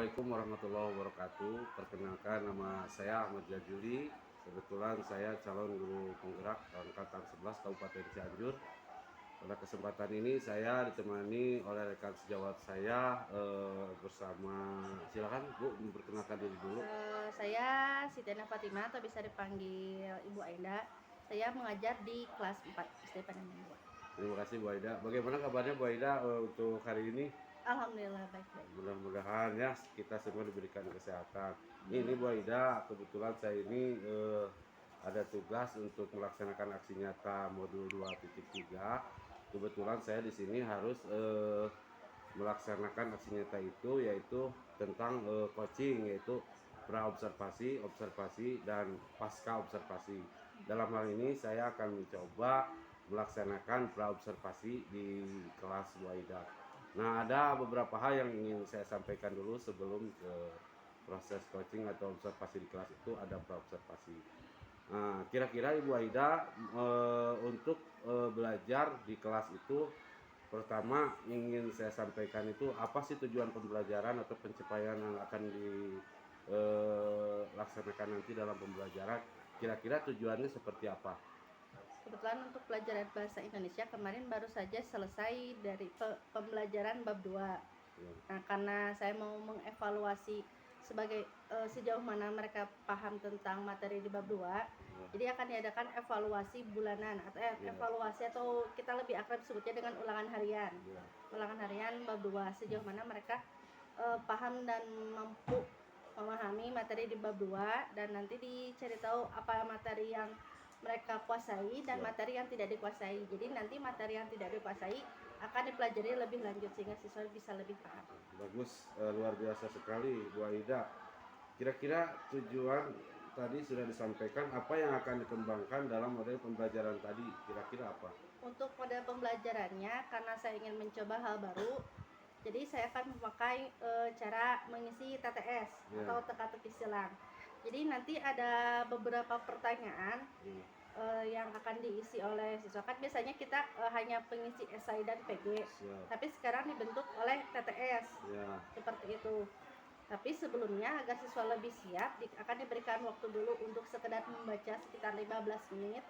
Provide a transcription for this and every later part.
Assalamualaikum warahmatullahi wabarakatuh. Perkenalkan, nama saya Ahmad Jajuli. Kebetulan saya calon guru penggerak angkatan 11 Kabupaten Cianjur. Pada kesempatan ini saya ditemani oleh rekan sejawat saya bersama, silakan Bu memperkenalkan diri dulu. Saya Sitiana Fatima atau bisa dipanggil Ibu Aida. Saya mengajar di kelas 4 SD Panangan 2. Terima kasih Bu Aida. Bagaimana kabarnya Bu Aida untuk hari ini? Alhamdulillah baik-baik. Mudah-mudahan ya kita semua diberikan kesehatan. Ini Bu Aida, kebetulan saya ini ada tugas untuk melaksanakan aksi nyata modul 2.3. Kebetulan saya di sini harus melaksanakan aksi nyata itu, yaitu tentang coaching, yaitu praobservasi, observasi, dan pasca observasi. Dalam hal ini saya akan mencoba melaksanakan praobservasi di kelas Bu Aida. Nah, ada beberapa hal yang ingin saya sampaikan dulu sebelum ke proses coaching atau observasi di kelas itu ada praobservasi. Nah, kira-kira Ibu Aida untuk belajar di kelas itu, pertama ingin saya sampaikan itu apa sih tujuan pembelajaran atau pencapaian yang akan dilaksanakan nanti dalam pembelajaran? Kira-kira tujuannya seperti apa? Kebetulan untuk pelajaran bahasa Indonesia kemarin baru saja selesai dari pembelajaran bab 2. Ya. Nah, karena saya mau mengevaluasi sebagai sejauh mana mereka paham tentang materi di bab 2, jadi akan diadakan evaluasi bulanan atau evaluasi, atau kita lebih akrab sebutnya dengan ulangan harian. Ulangan harian bab 2, sejauh mana mereka paham dan mampu memahami materi di bab 2, dan nanti dicari tahu apa materi yang mereka kuasai dan materi yang tidak dikuasai. Jadi nanti materi yang tidak dikuasai akan dipelajari lebih lanjut sehingga siswa bisa lebih paham. Bagus, luar biasa sekali Bu Aida. Kira-kira tujuan tadi sudah disampaikan, apa yang akan dikembangkan dalam model pembelajaran tadi, kira-kira apa? Untuk model pembelajarannya, karena saya ingin mencoba hal baru, jadi saya akan memakai cara mengisi TTS atau teka-teki silang. Jadi nanti ada beberapa pertanyaan yang akan diisi oleh siswa. Kan biasanya kita hanya pengisi esai dan PG, tapi sekarang dibentuk oleh TTS seperti itu. Tapi sebelumnya agar siswa lebih siap, akan diberikan waktu dulu untuk sekedar membaca sekitar 15 menit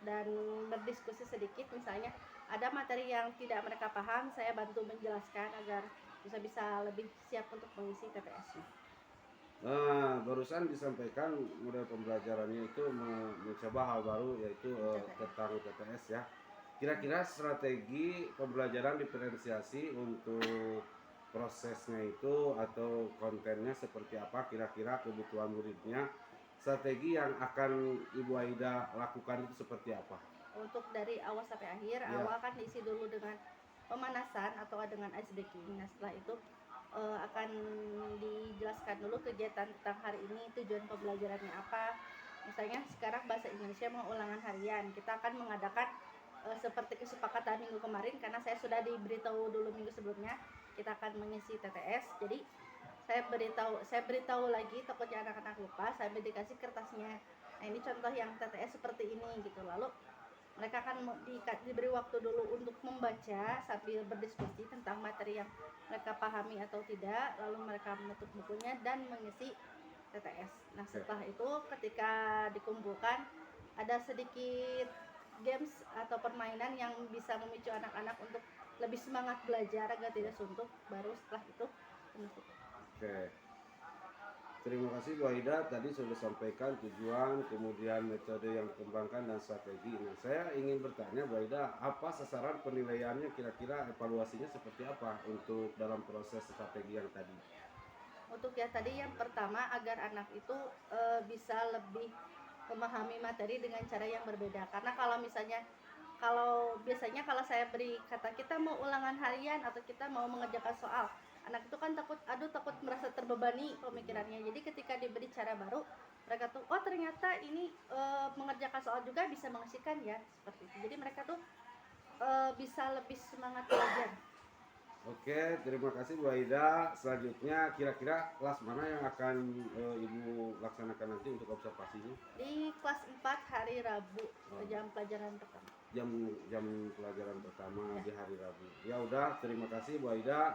dan berdiskusi sedikit. Misalnya ada materi yang tidak mereka paham, saya bantu menjelaskan agar bisa lebih siap untuk mengisi TTS-nya. Nah, barusan disampaikan model pembelajarannya itu mencoba hal baru, yaitu tentang TTS ya. Kira-kira strategi pembelajaran diferensiasi untuk prosesnya itu atau kontennya seperti apa, kira-kira kebutuhan muridnya, strategi yang akan Ibu Aida lakukan itu seperti apa? Untuk dari awal sampai akhir, awal kan diisi dulu dengan pemanasan atau dengan ice breaking. Nah, setelah itu akan dijelaskan dulu kegiatan tentang hari ini, tujuan pembelajarannya apa. Misalnya sekarang bahasa Indonesia mau ulangan harian, kita akan mengadakan seperti kesepakatan minggu kemarin, karena saya sudah diberitahu dulu minggu sebelumnya kita akan mengisi TTS. Jadi saya beritahu lagi, takutnya anak-anak lupa, saya dikasih kertasnya. Nah, ini contoh yang TTS seperti ini gitu. Lalu mereka akan diberi waktu dulu untuk membaca sambil berdiskusi tentang materi yang mereka pahami atau tidak. Lalu mereka menutup bukunya dan mengisi TTS. Nah, setelah itu ketika dikumpulkan, ada sedikit games atau permainan yang bisa memicu anak-anak untuk lebih semangat belajar agar tidak suntuk. Baru setelah itu menutup. Oke. Terima kasih Bu Aida, tadi sudah sampaikan tujuan, kemudian metode yang dikembangkan dan strategi. Nah, saya ingin bertanya Bu Aida, apa sasaran penilaiannya, kira-kira evaluasinya seperti apa untuk dalam proses strategi yang tadi? Untuk ya tadi yang pertama, agar anak itu bisa lebih memahami materi dengan cara yang berbeda. Karena kalau biasanya kalau saya beri kata kita mau ulangan harian atau kita mau mengerjakan soal, anak itu kan takut merasa terbebani pemikirannya. Jadi ketika diberi cara baru, mereka tuh oh ternyata ini mengerjakan soal juga bisa mengasihkan ya, seperti itu. Jadi mereka tuh bisa lebih semangat belajar. Oke, terima kasih Bu Aida. Selanjutnya, kira-kira kelas mana yang akan Ibu laksanakan nanti untuk observasinya? Di kelas 4 hari Rabu, jam pelajaran pertama. Jam pelajaran pertama di hari Rabu. Ya udah, terima kasih Bu Aida.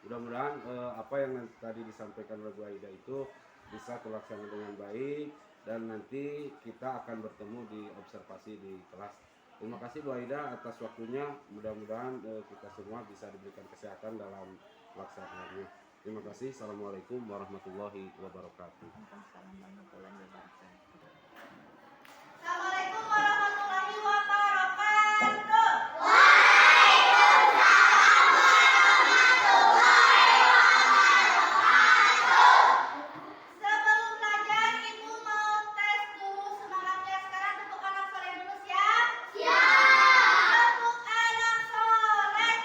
Mudah-mudahan apa yang tadi disampaikan oleh Bu Aida itu bisa terlaksana dengan baik dan nanti kita akan bertemu di observasi di kelas. Terima kasih Bu Aida atas waktunya. Mudah-mudahan kita semua bisa diberikan kesehatan dalam pelaksanaannya. Terima kasih. Assalamualaikum warahmatullahi wabarakatuh. Waalaikumsalam warahmatullahi wabarakatuh. Assalamualaikum warahmatullahi wabarakatuh. Sebelum belajar, Ibu mau tes dulu semangatnya. Sekarang tepuk anak soleh dulu, siap? Siap. Tepuk anak soleh.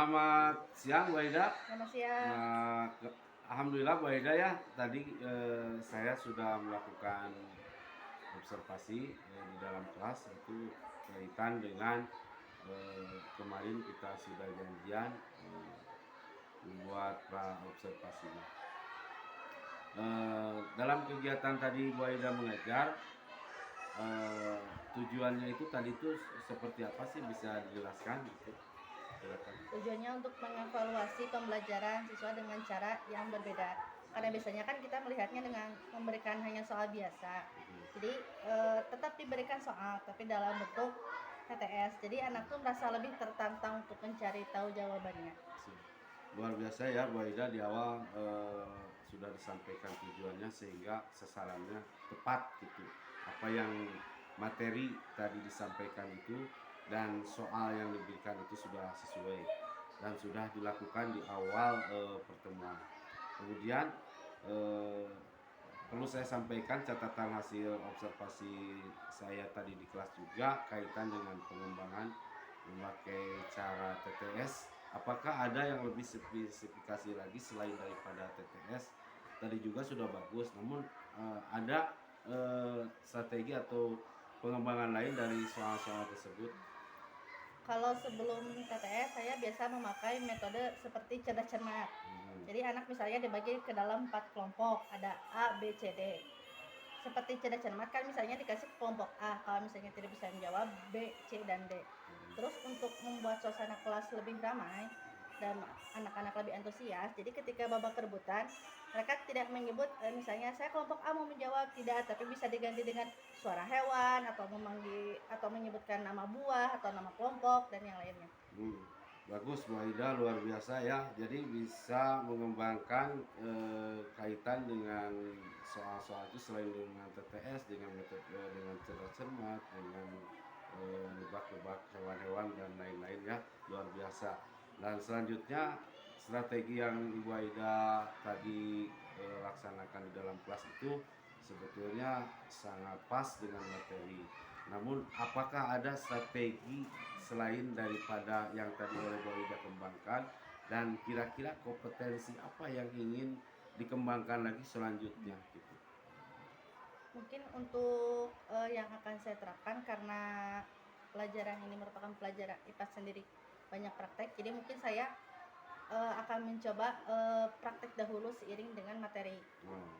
Selamat siang Bu Aida. Selamat siang. Alhamdulillah Bu Aida ya, tadi saya sudah melakukan observasi di dalam kelas itu kaitan dengan kemarin kita sudah janjian membuat pra observasinya. Dalam kegiatan tadi Bu Aida mengajar, tujuannya itu tadi itu seperti apa sih, bisa dijelaskan gitu? Silakan. Tujuannya untuk mengevaluasi pembelajaran siswa dengan cara yang berbeda. Karena biasanya kan kita melihatnya dengan memberikan hanya soal biasa. Jadi tetap diberikan soal, tapi dalam bentuk TTS. Jadi anak tuh merasa lebih tertantang untuk mencari tahu jawabannya. Luar biasa ya Bu Aida, di awal sudah disampaikan tujuannya sehingga sasarannya tepat gitu. Apa yang materi tadi disampaikan itu dan soal yang diberikan itu sudah sesuai dan sudah dilakukan di awal pertemuan. Kemudian perlu saya sampaikan catatan hasil observasi saya tadi di kelas juga kaitan dengan pengembangan memakai cara TTS. Apakah ada yang lebih spesifikasi lagi selain daripada TTS? Tadi juga sudah bagus, namun ada strategi atau pengembangan lain dari soal-soal tersebut? Kalau sebelum TTS saya biasa memakai metode seperti cerdas cermat. Jadi anak misalnya dibagi ke dalam 4 kelompok, ada A, B, C, D. Seperti cerdas cermat kan misalnya dikasih kelompok A, kalau misalnya tidak bisa menjawab B, C, dan D. Terus untuk membuat suasana kelas lebih ramai dan anak-anak lebih antusias, jadi ketika babak rebutan mereka tidak menyebut misalnya saya kelompok A mau menjawab, tidak, tapi bisa diganti dengan suara hewan atau memanggil atau menyebutkan nama buah atau nama kelompok dan yang lainnya. Bagus Bu Aida, luar biasa ya. Jadi bisa mengembangkan kaitan dengan soal-soal itu selain dengan TTS, dengan metode dengan cerdas cermat, dengan nebak-nebak hewan-hewan dan lain-lain ya, luar biasa. Dan selanjutnya strategi yang Ibu Aida tadi laksanakan di dalam kelas itu sebetulnya sangat pas dengan materi. Namun apakah ada strategi selain daripada yang tadi oleh Bu Aida kembangkan, dan kira-kira kompetensi apa yang ingin dikembangkan lagi selanjutnya gitu? Mungkin untuk yang akan saya terapkan karena pelajaran ini merupakan pelajaran IPA sendiri banyak praktek, jadi mungkin saya akan mencoba praktek dahulu seiring dengan materi.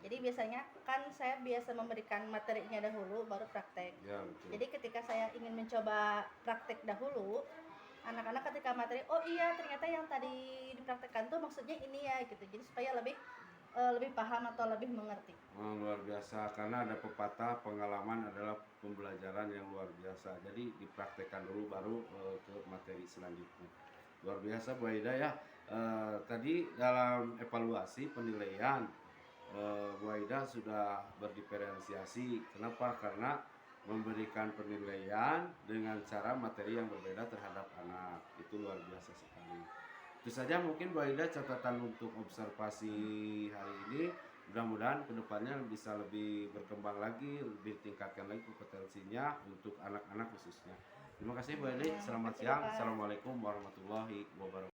Jadi biasanya kan saya biasa memberikan materinya dahulu baru praktek. Ya, betul. Jadi ketika saya ingin mencoba praktek dahulu, anak-anak ketika materi, oh iya ternyata yang tadi dipraktekkan tuh maksudnya ini ya gitu. Jadi supaya lebih paham atau lebih mengerti. Luar biasa, karena ada pepatah pengalaman adalah pembelajaran yang luar biasa. Jadi dipraktekkan dulu baru ke materi selanjutnya. Luar biasa Bu Aida ya. Tadi dalam evaluasi penilaian Bu Aida sudah berdiferensiasi. Kenapa? Karena memberikan penilaian dengan cara materi yang berbeda terhadap anak. Itu luar biasa sekali. Itu saja mungkin Bu Aida catatan untuk observasi hari ini. Mudah-mudahan kedepannya bisa lebih berkembang lagi, lebih tingkatkan lagi kompetensinya untuk anak-anak khususnya. Terima kasih Bu Aida. Selamat siang. Assalamualaikum warahmatullahi wabarakatuh.